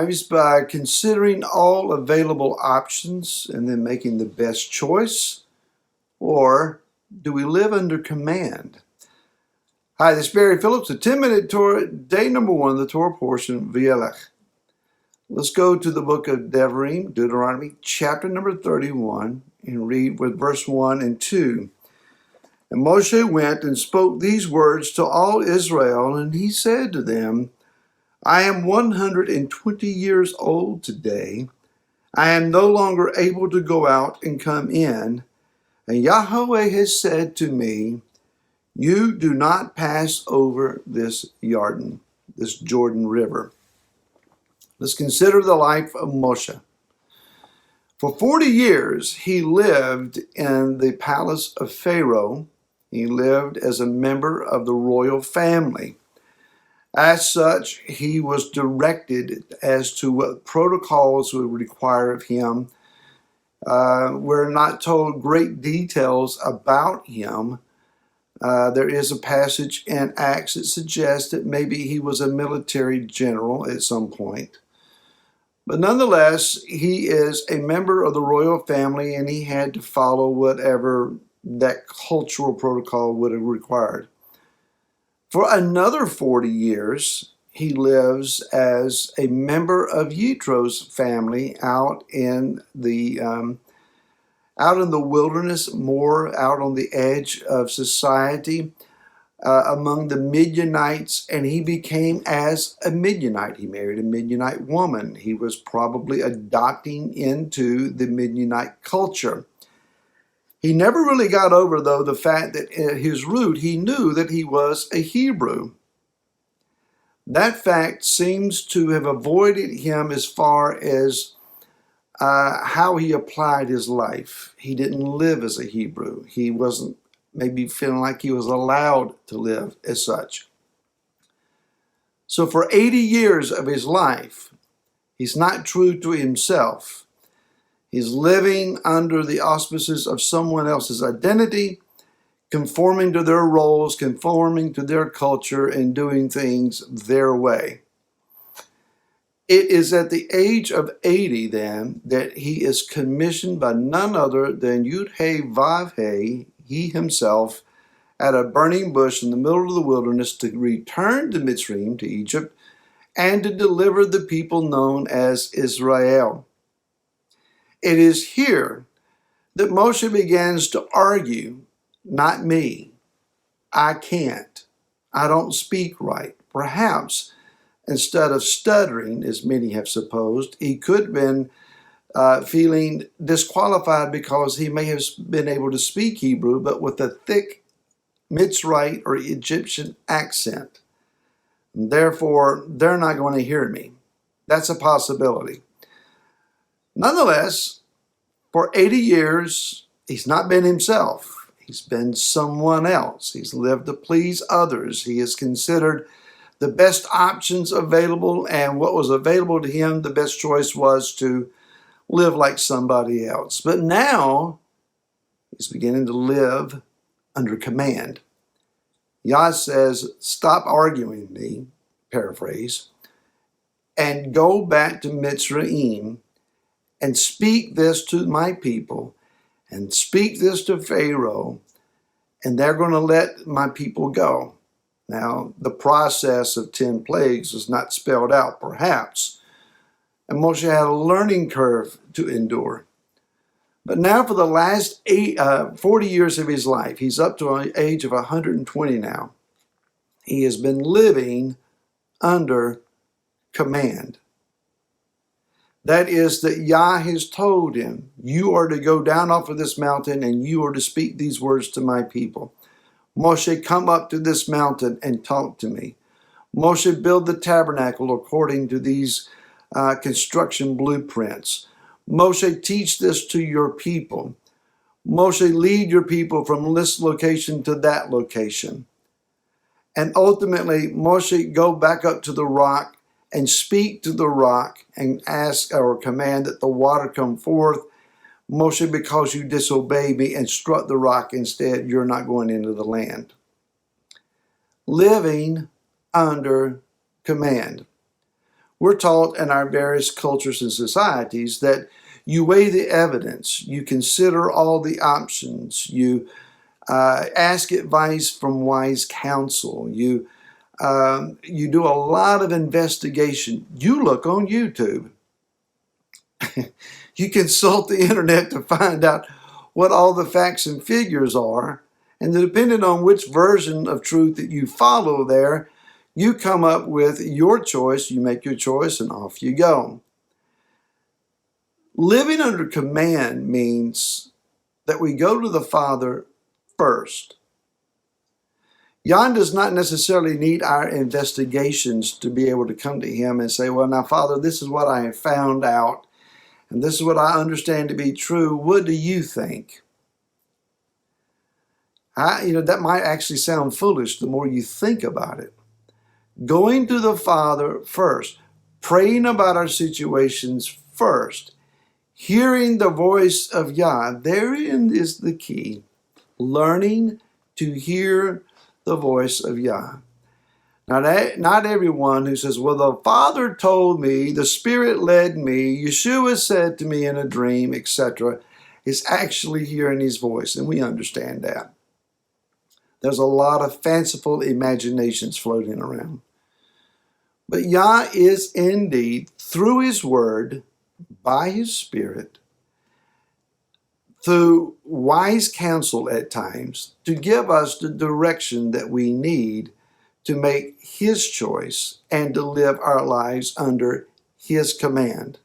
lives by considering all available options and then making the best choice? Or do we live under command? Hi, this is Barry Phillips, a 10-minute Torah, day number 1, the Torah portion, V'yelech. Let's go to the book of Deuteronomy, chapter number 31, and read with verse 1 and 2. And Moshe went and spoke these words to all Israel, and he said to them, I am 120 years old today. I am no longer able to go out and come in. And Yahweh has said to me, you do not pass over this Jordan River. Let's consider the life of Moshe. For 40 years, he lived in the palace of Pharaoh. He lived as a member of the royal family. As such, he was directed as to what protocols would require of him. We're not told great details about him. There is a passage in Acts that suggests that maybe he was a military general at some point. But nonetheless, he is a member of the royal family, and he had to follow whatever that cultural protocol would have required. For another 40 years, he lives as a member of Yittro's family out in the wilderness, more out on the edge of society, among the Midianites, and he became as a Midianite. He married a Midianite woman. He was probably adopting into the Midianite culture. He never really got over, though, the fact that at his root, he knew that he was a Hebrew. That fact seems to have avoided him as far as how he applied his life. He didn't live as a Hebrew. He wasn't maybe feeling like he was allowed to live as such. So for 80 years of his life, he's not true to himself. He's living under the auspices of someone else's identity, conforming to their roles, conforming to their culture, and doing things their way. It is at the age of 80, then, that he is commissioned by none other than Yud-He Vav-He, he himself, at a burning bush in the middle of the wilderness to return to Mitzrayim, to Egypt, and to deliver the people known as Israel. It is here that Moshe begins to argue, not me. I can't. I don't speak right. Perhaps instead of stuttering, as many have supposed, he could have been feeling disqualified because he may have been able to speak Hebrew, but with a thick Mitzrayite or Egyptian accent. And therefore, they're not going to hear me. That's a possibility. Nonetheless, for 80 years, he's not been himself. He's been someone else. He's lived to please others. He has considered the best options available, and what was available to him, the best choice was to live like somebody else. But now, he's beginning to live under command. Yah says, stop arguing with me, paraphrase, and go back to Mitzrayim and speak this to my people and speak this to Pharaoh, and they're going to let my people go. Now, the process of 10 plagues is not spelled out, perhaps, and Moshe had a learning curve to endure. But now for the last 40 years of his life, he's up to an age of 120 now, he has been living under command. That is, that Yah has told him, you are to go down off of this mountain and you are to speak these words to my people. Moshe, come up to this mountain and talk to me. Moshe, build the tabernacle according to these construction blueprints. Moshe, teach this to your people. Moshe, lead your people from this location to that location. And ultimately, Moshe, go back up to the rock and speak to the rock and ask or command that the water come forth. Moshe, because you disobeyed me and struck the rock instead, you're not going into the land. Living under command. We're taught in our various cultures and societies that you weigh the evidence, you consider all the options, you ask advice from wise counsel, you do a lot of investigation. You look on YouTube. You consult the internet to find out what all the facts and figures are. And depending on which version of truth that you follow there, you come up with your choice, you make your choice, and off you go. Living under command means that we go to the Father first. Yah does not necessarily need our investigations to be able to come to him and say, well, now, Father, this is what I have found out, and this is what I understand to be true. What do you think? That might actually sound foolish the more you think about it. Going to the Father first, praying about our situations first, hearing the voice of Yah, therein is the key. Learning to hear the voice of Yah. Now, not everyone who says, well, the Father told me, the Spirit led me, Yeshua said to me in a dream, etc., is actually hearing his voice, and we understand that. There's a lot of fanciful imaginations floating around. But Yah is indeed, through his word, by his Spirit, through wise counsel at times, to give us the direction that we need to make his choice and to live our lives under his command.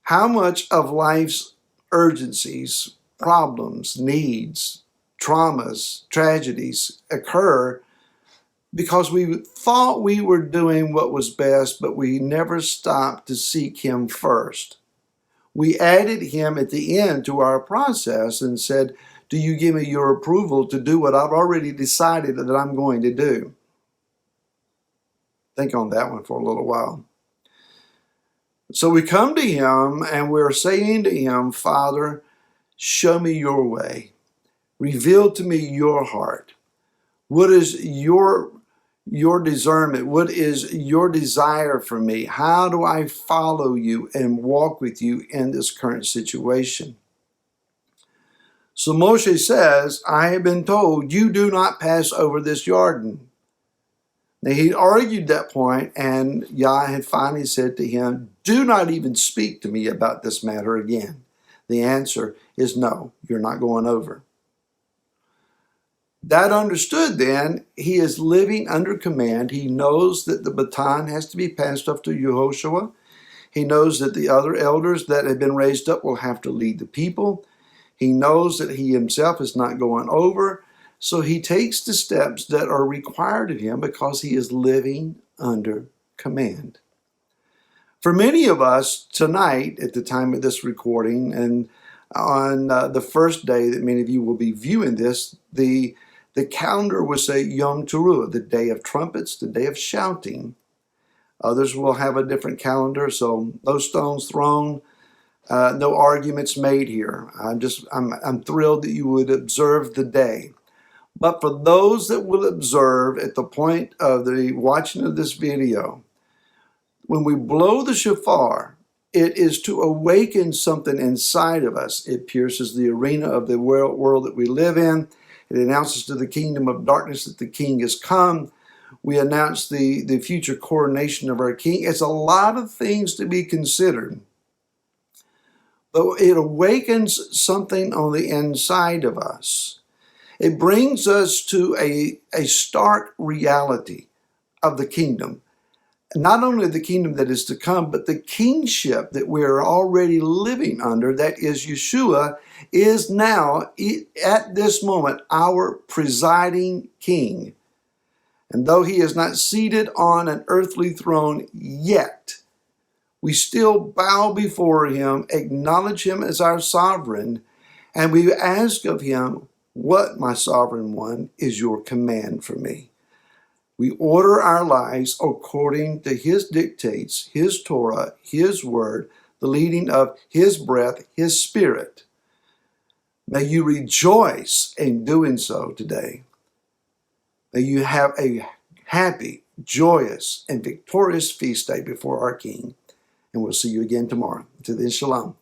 How much of life's urgencies, problems, needs, traumas, tragedies occur because we thought we were doing what was best, but we never stopped to seek him first. We added him at the end to our process and said, do you give me your approval to do what I've already decided that I'm going to do? Think on that one for a little while. So we come to him and we're saying to him, Father, show me your way. Reveal to me your heart. What is your discernment? What is your desire for me? How do I follow you and walk with you in this current situation? So Moshe says, I have been told you do not pass over this Jordan. Now he argued that point, and Yah had finally said to him, do not even speak to me about this matter again. The answer is no, you're not going over. That understood then, he is living under command. He knows that the baton has to be passed off to Yehoshua. He knows that the other elders that have been raised up will have to lead the people. He knows that he himself is not going over. So he takes the steps that are required of him because he is living under command. For many of us tonight, at the time of this recording, and on the first day that many of you will be viewing this, the calendar will say Yom Teruah, the day of trumpets, the day of shouting. Others will have a different calendar, so no stones thrown, no arguments made here. I'm thrilled that you would observe the day. But for those that will observe at the point of the watching of this video, when we blow the shofar, it is to awaken something inside of us. It pierces the arena of the world that we live in. It announces to the kingdom of darkness that the king has come. We announce the future coronation of our king. It's a lot of things to be considered. But it awakens something on the inside of us. It brings us to a stark reality of the kingdom. Not only the kingdom that is to come, but the kingship that we are already living under, that is Yeshua, is now, at this moment, our presiding king. And though he is not seated on an earthly throne yet, we still bow before him, acknowledge him as our sovereign, and we ask of him, what, my sovereign one, is your command for me? We order our lives according to his dictates, his Torah, his word, the leading of his breath, his spirit. May you rejoice in doing so today. May you have a happy, joyous, and victorious feast day before our King. And we'll see you again tomorrow. To then, shalom.